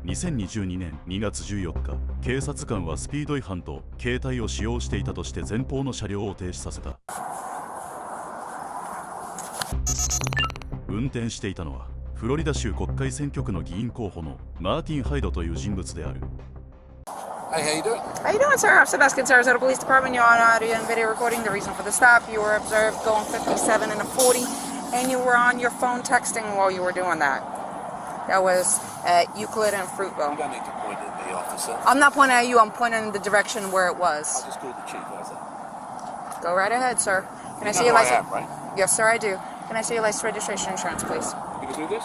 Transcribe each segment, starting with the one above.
2022年2月14日、警察官はスピード違反と携帯を使用していたとして前方の車両を停止させた。運転していたのはフロリダ州国会選挙区の議員候補のマーティン・ハイドという人物である。Hey, how you doing? How you doing, sir? Officer Baskin, Sarasota Police Department. You're on audio and video recording. The reason for the stop, you were observed going 57 and a 40, and you were on your phone texting while you were doing that. That was at Euclid and Fruitville. You don't need to point at me, officer. I'm not pointing at you. I'm pointing in the direction where it was. I just called the chief. How's that? Go right ahead, sir. Can I see You your know who I license? am, right? Yes, sir, I do. Can I see your license, registration, insurance, please? You can do this?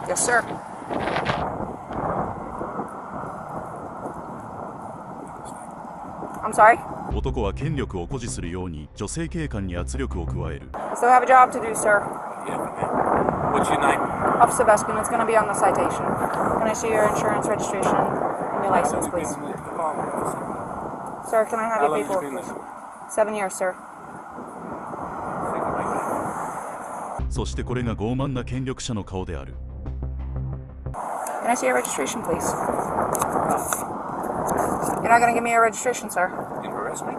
Yes, sir. I'm sorry? 男は権力を誇示するように女性警官に圧力を加える。I still have a job to do, sir. Yeah, man. What's your name? Officer Baskin, it's going to be on the citation. Can I see your insurance, registration, and your license, please? Sir, can I have How your long have you paperwork, been please? there? 7 years, sir. そしてこれが傲慢な権力者の顔である。Can I see your registration, please? You're not going to give me your registration, sir. You arrest me?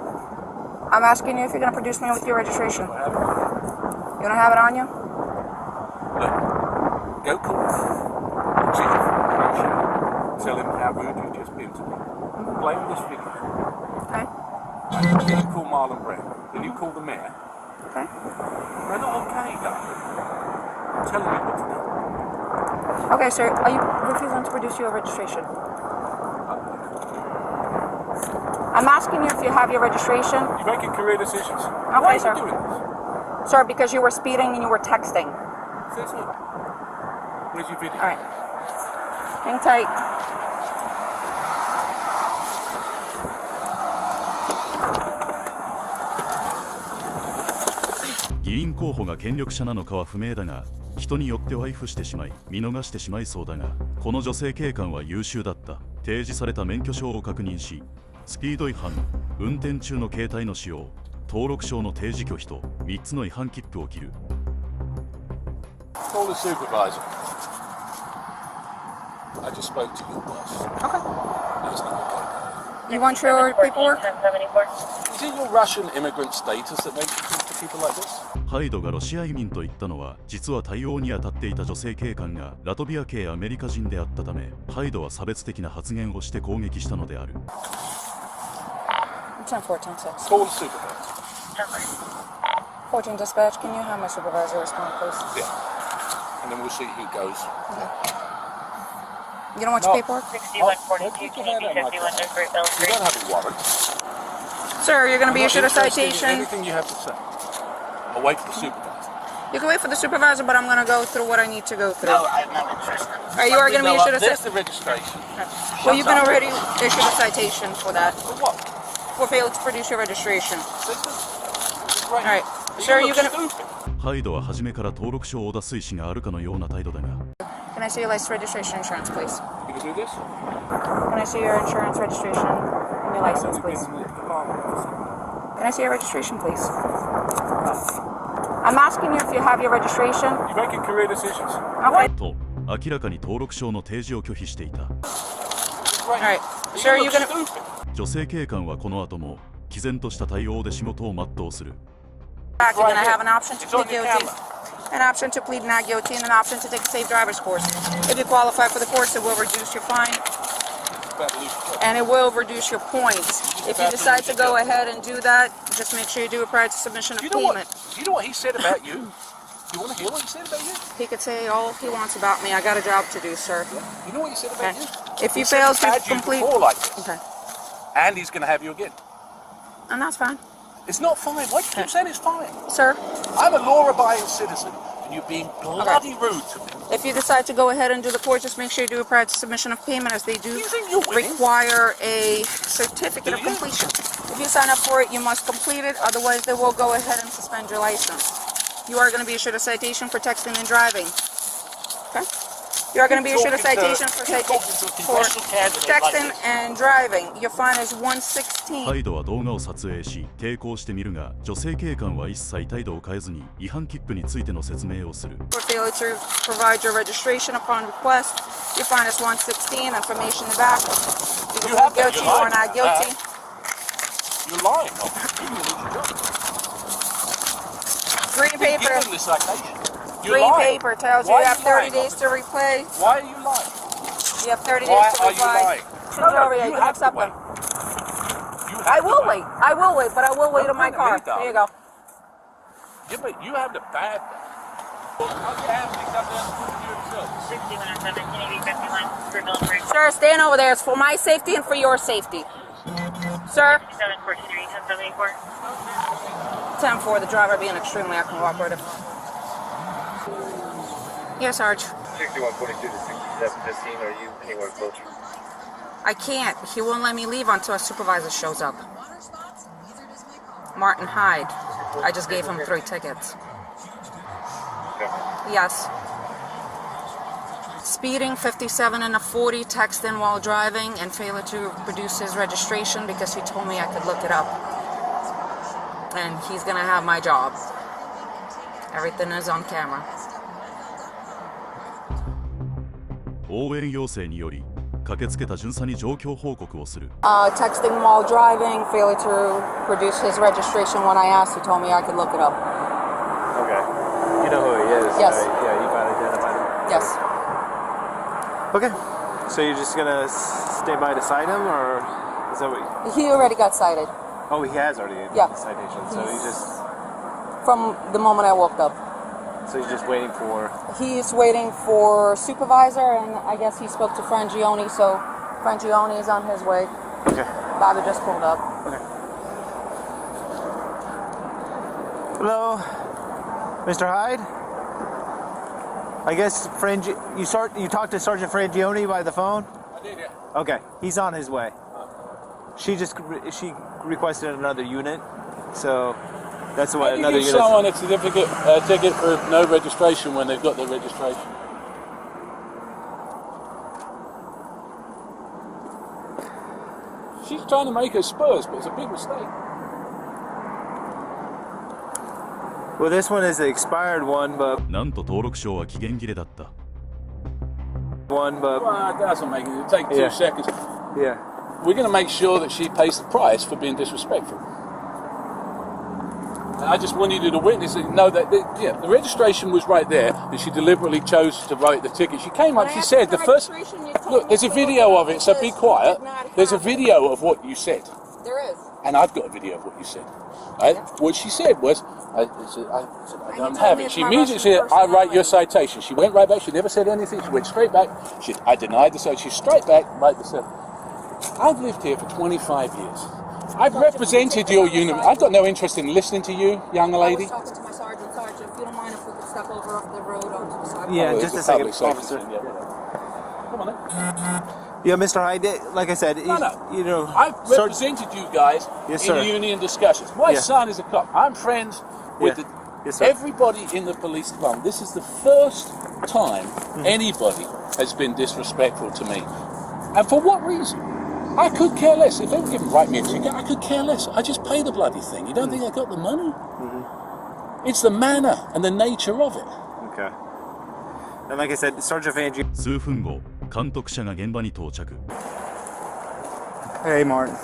I'm asking you if you're going to produce me with your registration. I have it. You don't have it on you? Look, go call the chief. Tell him how rude you just been to me. Play him this video. Okay. Then you call Marlon Brown. Then you call the mayor. Okay. They're not okay, darling. Tell me what to do. Okay, sir. Are you refusing to produce your registration? I'm asking you if you have your registration. You're making career decisions. Okay, Why are sir. you doing this? Sir, because you were speeding and you were texting. Says who? Where's your video? All right. Hang tight. 議員候補が権力者なのかは不明だが、人によっては畏怖してしまい見逃してしまいそうだが、この女性警官は優秀だった。提示された免許証を確認し、スピード違反、運転中の携帯の使用、登録証の提示拒否と3つの違反切符を切る。Call the supervisor. I just spoke to your boss. Okay. That's not okay. You want your paperwork? Is it your Russian immigrant status that makes you talk to people like this? ハイドがロシア移民と言ったのは、実は対応に当たっていた女性警官がラトビア系アメリカ人であったため、ハイドは差別的な発言をして攻撃したのである。10-4, 10-6. Call the supervisor. 14 dispatch, can you have my supervisor respond, please? Yeah. And then we'll see who goes. You don't want your paperwork? 6142, Canadian 51 Great Bell You Street. don't have a warrant. Sir, you're going to be I'm not issued a interested in citation. anything you have to say. I'll wait for the supervisor. You can wait for the supervisor, but I'm going to go through what I need to go through. No, I'm not interested. All right, you are going to be issued a There's citation. the registration. Well, you've been already issued a citation for that. For what? For failing to produce your registration. All right. Sir, you're gonna- stupid. ハイドは初めから登録証を出す意思があるかのような態度だが、 Can I see your license, registration, insurance, please? You can do this? Can I see your insurance, registration, and your license, please? Can I see your registration, please? I'm asking you if you have your registration. You're making career decisions. Okay. と明らかに登録証の提示を拒否していた。 All right. Sir, You you're look going to... stupid. 女性警官はこの後も毅然とした対応で仕事を全うする。 You're going to have an option to It's on plead your guilty. camera. An option to plead not guilty and an option to take a safe driver's course. If you qualify for the course, it will reduce your fine About to lose your job. and it will reduce your points. If you decide to go ahead and do that, just make sure you do it prior to submission of Do you know payment. what? Do you know what he said about you? You want to hear what he said about you? He could say all he wants about me. I got a job to do, sir. You know what he said about Okay. you? If He you said fail he's to had you complete... before like this, Okay. and he's going to have you again. And that's fine. It's not fine. Why do you keep saying it's fine? Sir, I'm a law-abiding citizen, and you're being bloody rude to me. if you decide to go ahead and do the course, just make sure you do it prior to submission of payment, as they do You think you're winning? require a certificate Do of you? completion. If you sign up for it, you must complete it. Otherwise, they will go ahead and suspend your license. You are going to be issued a citation for texting and driving. Okay? You're going to be issued a Keep talking citation to- for keep talking to a congressional candidate like texting this. and driving. Your fine is $116.態度は動画を撮影し抵抗してみるが、女性警官は一切態度を変えずに違反切符についての説明をする。 For failure to provide your registration upon request, your fine is $116. Information in the back. You You can have plead that, guilty you're or lying not about guilty. You're lying. You lose your job. Green paper. Give them the citation. You're Green lying. paper tells you Why you are have 30 lying, days to reply. Why are you lying? You have 30 Why days to are you reply. lying? Sorry, you you can have to accept wait. them. You have I to will wait. I will wait, but I will wait No, on my no, car. you don't. There you go. Yeah, but you have the bad. Well, how can you have me come down and put you yourself? 61 and 17, 51, for Milford. Sir, stand over there. It's for my safety and for your safety. Sir, 743, 1074. 10-4, the driver being extremely uncooperative. Yes, Sarge. 6142 to 6715. Are you anywhere closer? I can't. He won't let me leave until a supervisor shows up. Martin Hyde. I just gave him 3 tickets. Okay. Yes. Speeding 57 and a 40, texting while driving, and failure to produce his registration because he told me I could look it up. And he's gonna have my job. Everything is on camera. 応援要請により駆けつけた巡査に状況報告をする。 Texting while driving, failure to produce his registration when I asked, he told me I could look it up. Okay. You know who he is? Yes. Right? Yeah, you got identified Yes. him. Okay. So you're just gonna stay by to cite him, or is that what? He already got cited Oh, he has already Yeah. the citation. So he just. from the moment I woke up. So you're just waiting for. He's waiting for supervisor, and I guess he spoke to Frangione, so Frangione is on his way. Okay. Bobby just pulled up. Okay. Hello, Mr. Hyde. I guess you talked to Sergeant Frangione by the phone. I did, yeah. Okay, he's on his way. She requested another unit, so that's what You another give unit. someone a certificate, ticket for no registration when they've got their registration. She's trying to make her Spurs, but it's a big mistake. Well, this one is the expired one, but なんと登録証は期限切れだった。 one, but Well, it doesn't make it. It'll take 2 Yeah. seconds. yeah. We're going to make sure that she pays the price for being disrespectful. And I just wanted you to witness it. Know that the registration was right there, and she deliberately chose to write the ticket. She came up. She said the first. Look, there's a video of it, so be quiet. There's a video of what you said, There is. and I've got a video of what you said. Right? What she said was, I don't have it. She immediately said, I write your citation. She went right back. She never said anything. She went straight back. I denied the citation. She's straight back, right the I've lived here for 25 years. I've represented your unit. I've got no interest in listening to you, young lady. I was talking to my sergeant. Sergeant, if you don't mind if we could step over off the road onto the sidewalk. Yeah, Oh, just it's a second, public safety officer. thing, yeah, whatever. Come on then. Yeah, Mr. Hyde, like I said, No. you know, I've represented you guys Yes, in sir. union discussions. My Yeah. son is a cop. I'm friends with Yeah. Yes, sir. everybody in the police department. This is the first time anybody has been disrespectful to me. And for what reason? I could care less. If they were giving write me a ticket, I could care less. I just pay the bloody thing. You don't think I got the money? It's the manner and the nature of it. Okay. And like I said, Sergeant Vangie. 数分後、監督者が現場に到着。 Hey, Martin.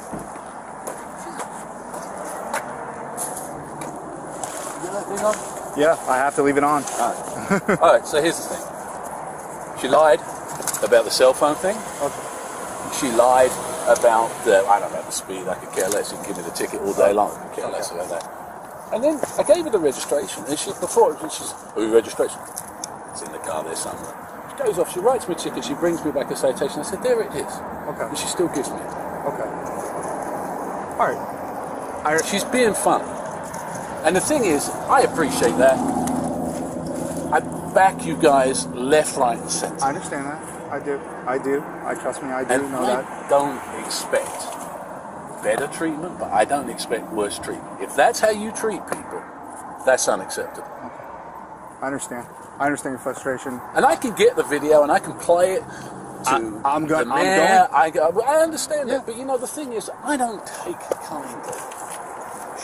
Yeah, I have to leave it on. All right, so here's the thing. She lied about the cell phone thing. She lied about the speed. I could care less. You can give me the ticket all day long. I could care less about that. And then I gave her the registration. And she's, oh, your registration? It's in the car there somewhere. She goes off, she writes me a ticket, she brings me back a citation. I said, there it is. Okay. And she still gives me it. Okay. All right. She's being funny. And the thing is, I appreciate that. I back you guys left, right, and centre. I understand that. I do. Trust me, I do And know I that. don't expect better treatment, but I don't expect worse treatment. If that's how you treat people, that's unacceptable. I understand. I understand your frustration. And I can get the video and I can play it to I'm the going. mayor. I understand that, but you know, the thing is, I don't take kindly.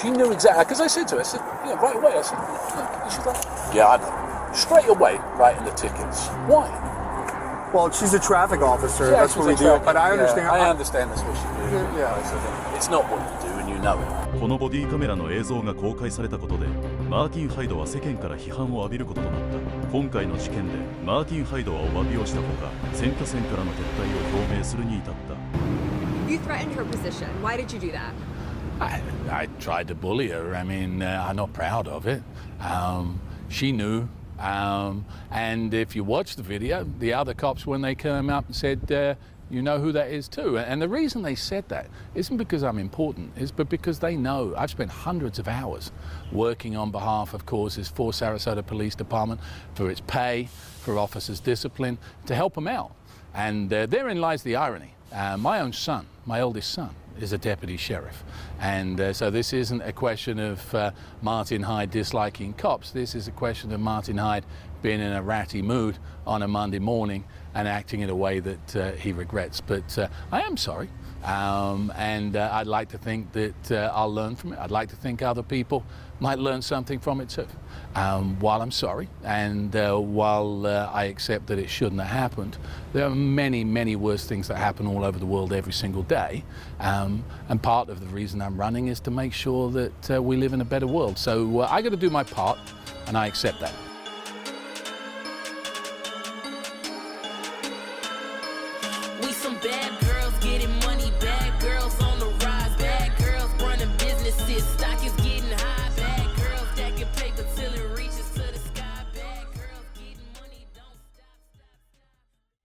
She knew exactly, because I said to her, I said, yeah, right away, I said, yeah. And she's like, yeah, I know. Straight away, writing the tickets. Why? Well, she's a traffic officer. Yeah, That's what we do. But I understand. I understand that's what she do. Yeah. It's not what you do, and you know it. このボディカメラの映像が公開されたことでマーティン・ハイドは世間から批判を浴びることとなった今回の事件でマーティン・ハイドはお詫びをしたほか選挙戦からの撤退を表明するに至った You threatened her position. Why did you do that? I tried to bully her. I mean, I'm not proud of it. She knew. And if you watch the video, the other cops, when they came up and said, you know who that is too. And the reason they said that isn't because I'm important, but because they know I've spent hundreds of hours working on behalf of causes for Sarasota Police Department, for its pay, for officers' discipline, to help them out. And therein lies the irony. My own son, my oldest son, is a deputy sheriff. And so this isn't a question of Martin Hyde disliking cops. This is a question of Martin Hyde being in a ratty mood on a Monday morning and acting in a way that he regrets. But I am sorry. And I'd like to think that I'll learn from it. I'd like to think other people might learn something from it too. While I'm sorry and while I accept that it shouldn't have happened, there are many, many worse things that happen all over the world every single day. And part of the reason I'm running is to make sure that we live in a better world. So I got to do my part, and I accept that.